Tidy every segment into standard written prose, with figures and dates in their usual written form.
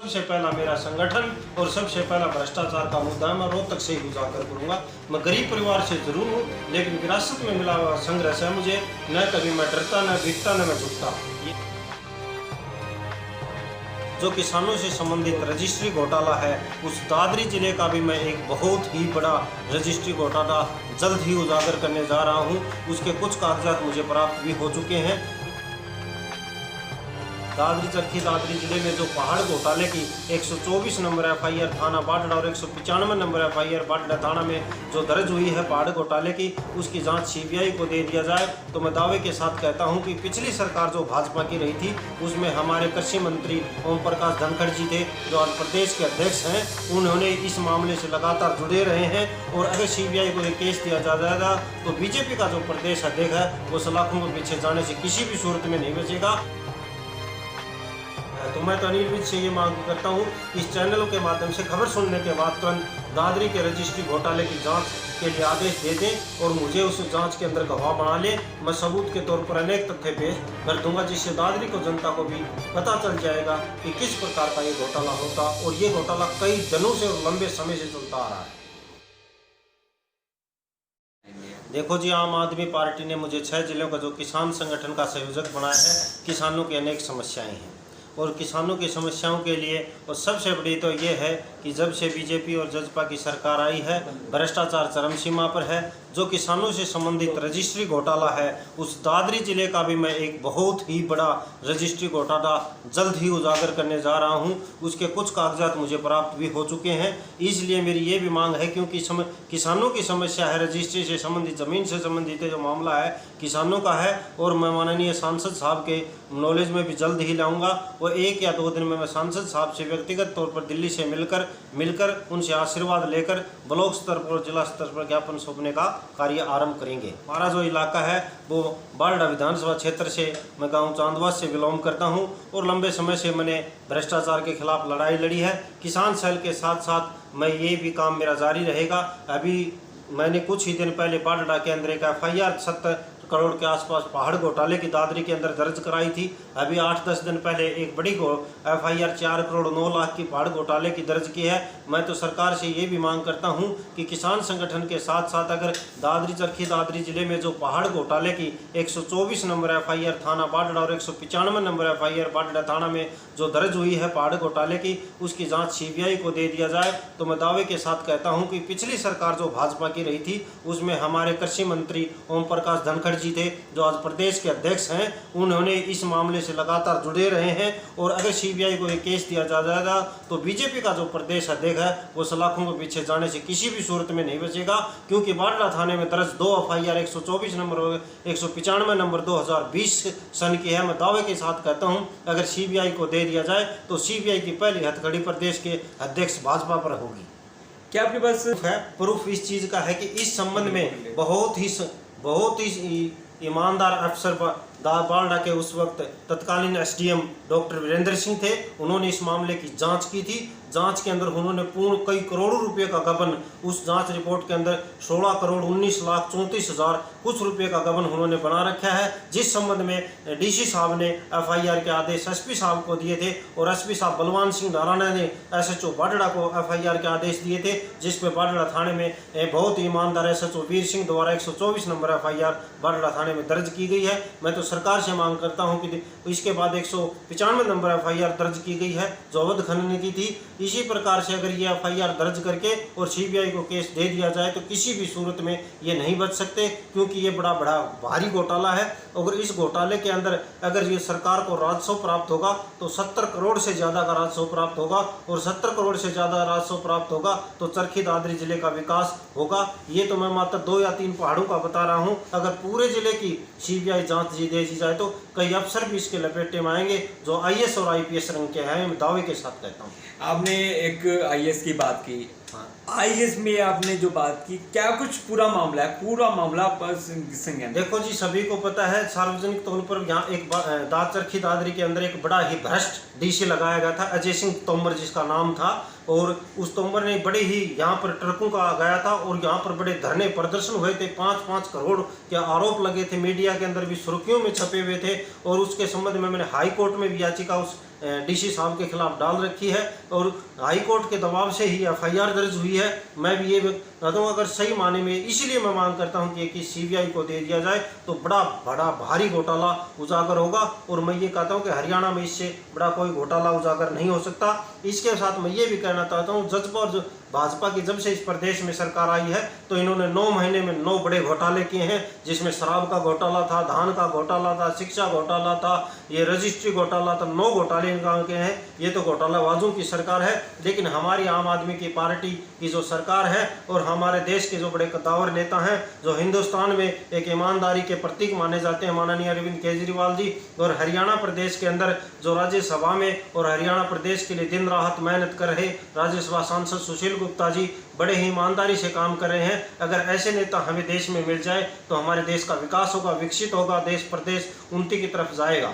सबसे पहला मेरा संगठन और सबसे पहला भ्रष्टाचार का मुद्दा मैं रोहतक से ही उजागर करूंगा। मैं गरीब परिवार से जरूर हूँ, लेकिन विरासत में मिला हुआ संघर्ष है मुझे। न कभी मैं डरता, न भीगता, न मैं झुकता। जो किसानों से संबंधित रजिस्ट्री घोटाला है, उस दादरी जिले का भी मैं एक बहुत ही बड़ा रजिस्ट्री घोटाला जल्द ही उजागर करने जा रहा हूँ। उसके कुछ कागजात मुझे प्राप्त भी हो चुके हैं। दादरी जिले में जो पहाड़ घोटाले की 124 नंबर एफआईआर थाना बाटड़ा और 195 नंबर एफआईआर बाटड़ा थाना में जो दर्ज हुई है पहाड़ घोटाले की, उसकी जांच सीबीआई को दे दिया जाए तो मैं दावे के साथ कहता हूं कि पिछली सरकार जो भाजपा की रही थी, उसमें हमारे कृषि मंत्री ओम प्रकाश धनखड़ जी थे, जो आज प्रदेश के अध्यक्ष हैं। उन्होंने इस मामले से लगातार जुड़े रहे हैं और अगर सीबीआई को एक केस दिया जाएगा तो बीजेपी का जो प्रदेश अध्यक्ष है वो सलाखों के पीछे जाने से किसी भी सूरत में नहीं बचेगा। तो मैं तो अनिल विज से ये मांग करता हूँ, इस चैनल के माध्यम से खबर सुनने के बाद तुरंत दादरी के रजिस्ट्री घोटाले की जांच के लिए आदेश दे दें और मुझे उस जांच के अंदर गवाह बना ले। मैं सबूत के तौर पर अनेक तथ्य पेश कर दूंगा, जिससे दादरी को जनता को भी पता चल जाएगा कि किस प्रकार का ये घोटाला होता, और ये घोटाला कई दिनों से और लंबे समय से चलता आ रहा है। देखो जी, आम आदमी पार्टी ने मुझे 6 जिलों का जो किसान संगठन का संयोजक बनाया है। किसानों की अनेक समस्याएं हैं और किसानों की समस्याओं के लिए और सबसे बड़ी तो ये है कि जब से बीजेपी और जजपा की सरकार आई है, भ्रष्टाचार चरम सीमा पर है। जो किसानों से संबंधित रजिस्ट्री घोटाला है, उस दादरी जिले का भी मैं एक बहुत ही बड़ा रजिस्ट्री घोटाला जल्द ही उजागर करने जा रहा हूं। उसके कुछ कागजात मुझे प्राप्त भी हो चुके हैं। इसलिए मेरी ये भी मांग है, क्योंकि किसानों की समस्या है, रजिस्ट्री से संबंधित, ज़मीन से संबंधित जो मामला है किसानों का है, और मैं माननीय सांसद साहब के नॉलेज में भी जल्द ही लाऊंगा। और 1 या 2 दिन में मैं सांसद साहब से व्यक्तिगत तौर पर दिल्ली से मिलकर उनसे आशीर्वाद लेकर ब्लॉक स्तर पर, जिला स्तर पर ज्ञापन सौंपने का कार्य आरंभ करेंगे। हमारा जो इलाका है वो बालडा विधानसभा क्षेत्र से, मैं गांव चांदवास से बिलोंग करता हूं और लंबे समय से मैंने भ्रष्टाचार के खिलाफ लड़ाई लड़ी है। किसान सेल के साथ साथ मैं ये भी काम मेरा जारी रहेगा। अभी मैंने कुछ ही दिन पहले बालडा के अंदर एक एफआईआर 70 करोड़ के आसपास पहाड़ घोटाले की दादरी के अंदर दर्ज कराई थी। अभी 8-10 दिन पहले एक बड़ी एफआईआर 4 करोड़ 9 लाख की पहाड़ घोटाले की दर्ज की है। मैं तो सरकार से ये भी मांग करता हूं कि किसान संगठन के साथ साथ अगर दादरी जिले में जो पहाड़ घोटाले की 124 नंबर एफआईआर थाना बाटड़ा और 195 नंबर एफआईआर बाटड़ा थाना में जो दर्ज हुई है पहाड़ घोटाले की, उसकी जाँच सीबीआई को दे दिया जाए तो मैं दावे के साथ कहता हूँ कि पिछली सरकार जो भाजपा की रही थी, उसमें हमारे कृषि मंत्री ओम प्रकाश धनखड़ जी थे, जो आज प्रदेश के अध्यक्ष हैं। उन्होंने इस मामले से लगातार जुड़े रहे हैं और अगर सीबीआई को एक केस दिया जाएगा तो बीजेपी का जो प्रदेश अध्यक्ष है वो सलाखों के पीछे जाने से किसी भी सूरत में नहीं बचेगा। क्योंकि बाटड़ा थाने में दर्ज 2 एफआईआर 124 नंबर और 195 नंबर 2020 सन की है। मैं दावे के साथ कहता हूं, अगर सीबीआई को दे दिया जाए तो सीबीआई की पहली हथकड़ी प्रदेश के अध्यक्ष भाजपा पर होगी। क्या आपके पास प्रूफ इस चीज का है कि इस संबंध में बहुत ही ईमानदार अफसर बालडा के उस वक्त तत्कालीन एसडीएम डॉक्टर वीरेंद्र सिंह थे। उन्होंने इस मामले की जांच की थी। जांच के अंदर उन्होंने पूर्ण कई करोड़ों रुपए का गबन, उस जांच रिपोर्ट के अंदर 16 करोड़ 19 लाख 34 हजार कुछ रुपए का गबन उन्होंने बना रखा है, जिस संबंध में डीसी साहब ने एफआईआर के आदेश एसपी साहब को दिए थे और एसपी साहब बलवान सिंह नारायण ने एसएचओ बाटड़ा को एफआईआर के आदेश दिए थे, जिसपे बाटड़ा थाने में बहुत ईमानदार एसएचओ वीर सिंह द्वारा 124 नंबर एफआईआर बाटड़ा थाने में दर्ज की गई है। मैं तो सरकार से मांग करता हूं कि इसके बाद 195 नंबर एफआईआर दर्ज की गई है जो अवैध खनन की थी। इसी प्रकार से अगर ये एफआईआर दर्ज करके और सीबीआई को केस दे दिया जाए तो किसी भी सूरत में ये नहीं बच सकते, क्योंकि ये बड़ा भारी घोटाला है। अगर इस घोटाले के अंदर अगर ये सरकार को राजस्व प्राप्त होगा तो 70 करोड़ से ज़्यादा का राजस्व प्राप्त होगा, और 70 करोड़ से ज़्यादा राजस्व प्राप्त होगा तो चरखी दादरी जिले का विकास होगा। ये तो मैं मात्र 2 या 3 पहाड़ों का बता रहा हूँ। अगर पूरे जिले की सीबीआई जांच दे दी जाए तो कई अफसर भी इसके लपेटे में आएंगे जो आईएएस और आईपीएस रंग के हैं। मैं दावे के साथ कहता हूँ। आपने एक आईएएस की बात की, आईएएस में आपने जो बात की, क्या कुछ पूरा मामला है? पूरा मामला संज्ञान देखो जी, सभी को पता है, सार्वजनिक तौर पर यहाँ एक चरखी दादरी के अंदर एक बड़ा ही भ्रष्ट डीसी लगाया गया था, अजय सिंह तोमर जिसका नाम था। और उस तोमर ने बड़े ही यहाँ पर ट्रकों का गया था और यहाँ पर बड़े धरने प्रदर्शन हुए थे। 5-5 करोड़ के आरोप लगे थे, मीडिया के अंदर भी सुर्खियों में छपे हुए थे। और उसके संबंध में मैंने हाई कोर्ट में भी याचिका उस डीसी साहब के खिलाफ डाल रखी है और हाई कोर्ट के दबाव से ही एफआईआर दर्ज हुई है। मैं भी ये बता दूँ, अगर सही माने में, इसलिए मैं मांग करता हूँ कि सीबीआई को दे दिया जाए तो बड़ा भारी घोटाला उजागर होगा। और मैं ये कहता हूँ कि हरियाणा में इससे बड़ा कोई घोटाला उजागर नहीं हो सकता। इसके साथ मैं ये भी कहना चाहता हूँ, जजपा और भाजपा की जब से इस प्रदेश में सरकार आई है तो इन्होंने 9 महीने में 9 बड़े घोटाले किए हैं, जिसमें शराब का घोटाला था, धान का घोटाला था, शिक्षा घोटाला था, ये रजिस्ट्री घोटाला था। 9 घोटाले इनके हैं। ये तो घोटालाबाजों की सरकार है। लेकिन हमारी आम आदमी की पार्टी की जो सरकार है और हमारे देश के जो बड़े कद्दावर नेता हैं, जो हिंदुस्तान में एक ईमानदारी के प्रतीक माने जाते हैं, माननीय अरविंद केजरीवाल जी, और हरियाणा प्रदेश के अंदर जो राज्यसभा में और हरियाणा प्रदेश के लिए दिन रात मेहनत कर रहे राज्यसभा सांसद सुशील गुप्ता जी बड़े ही ईमानदारी से काम कर रहे हैं। अगर ऐसे नेता हमें देश में मिल जाए तो हमारे देश का विकास होगा, विकसित होगा, देश प्रदेश उन्नति की तरफ जाएगा।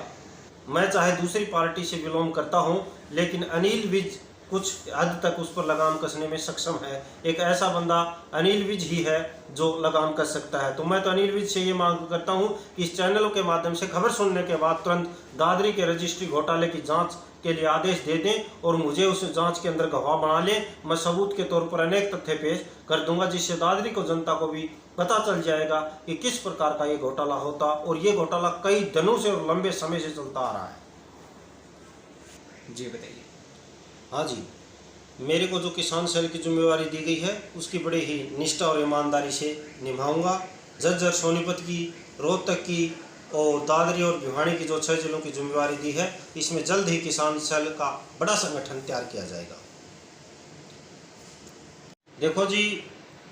मैं चाहे दूसरी पार्टी से विलोम करता हूं, लेकिन अनिल विज कुछ हद तक उस पर लगाम कसने में सक्षम है। एक ऐसा बंदा अनिल विज ही है जो लगाम कस सकता है। तो मैं तो अनिल विज से ये मांग करता हूं कि इस चैनलों के माध्यम से खबर सुनने के बाद तुरंत दादरी के रजिस्ट्री घोटाले की जांच के लिए आदेश दे दें और मुझे उस जांच के अंदर गवाह बना लें। मैं सबूत के तौर पर अनेक तथ्य पेश कर दूंगा, जिससे दादरी को, जनता को भी पता चल जाएगा कि किस प्रकार का ये घोटाला होता, और ये घोटाला कई दिनों से और लंबे समय से चलता आ रहा है। जी बताइए। हाँ जी, मेरे को जो किसान सेल की जिम्मेवारी दी गई है उसकी बड़े ही निष्ठा और ईमानदारी से निभाऊंगा। झज्जर, सोनीपत की, रोहतक की और दादरी और भिवानी की जो 6 जिलों की जिम्मेवारी दी है, इसमें जल्द ही किसान सेल का बड़ा संगठन तैयार किया जाएगा। देखो जी,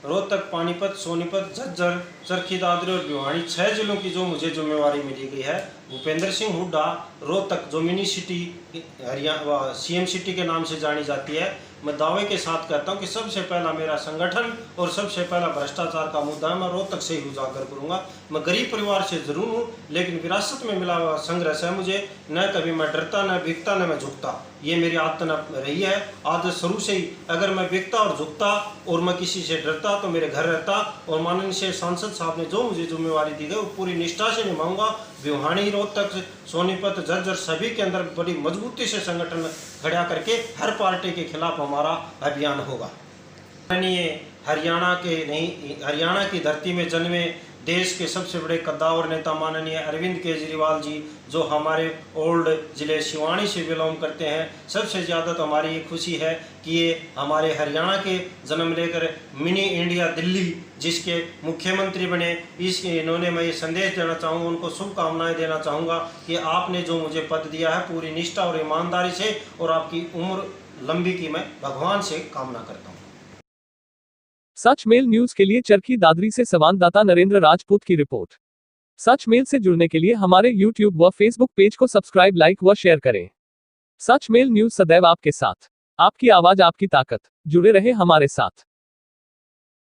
रोहतक, पानीपत, सोनीपत, झज्जर, चरखी, दादरी और भिवानी 6 जिलों की जो मुझे जिम्मेवारी मिली गई है, भूपेंद्र सिंह हुड्डा, रोहतक जो mini city Haryana CM city के नाम से जानी जाती है, मैं दावे के साथ कहता हूं कि सबसे पहला मेरा संगठन और सबसे पहला भ्रष्टाचार का मुद्दा मैं रोहतक से ही उजागर करूंगा। मैं गरीब परिवार से जरूर हूं, लेकिन विरासत में मिला हुआ संघर्ष है मुझे। न कभी मैं डरता, न बिकता, न मैं झुकता। ये मेरी आदत न रही है, आदत शुरू से ही। अगर मैं बिकता और झुकता और मैं किसी से डरता तो मेरे घर रहता। और माननीय सांसद साहब ने जो मुझे जिम्मेवारी दी गई वो पूरी निष्ठा से निभाऊंगा। भिवानी, रोहतक, सोनीपत, झज्जर सभी के अंदर बड़ी मजबूती से संगठन खड़ा करके हर पार्टी के खिलाफ हमारा अभियान होगा। हरियाणा की धरती में जन्मे देश के सबसे बड़े कद्दावर नेता माननीय अरविंद केजरीवाल जी, जो हमारे ओल्ड जिले शिवानी से बिलोंग करते हैं, सबसे ज़्यादा तो हमारी ये खुशी है कि ये हमारे हरियाणा के जन्म लेकर मिनी इंडिया दिल्ली जिसके मुख्यमंत्री बने। इन्होंने मैं ये संदेश देना चाहूँगा, उनको शुभकामनाएं देना चाहूँगा कि आपने जो मुझे पद दिया है पूरी निष्ठा और ईमानदारी से, और आपकी उम्र लंबी की मैं भगवान से कामना करता हूँ। सच मेल न्यूज के लिए चरखी दादरी से संवाददाता नरेंद्र राजपूत की रिपोर्ट। सच मेल से जुड़ने के लिए हमारे YouTube व Facebook पेज को सब्सक्राइब, लाइक व शेयर करें। सच मेल न्यूज सदैव आपके साथ। आपकी आवाज, आपकी ताकत। जुड़े रहे हमारे साथ।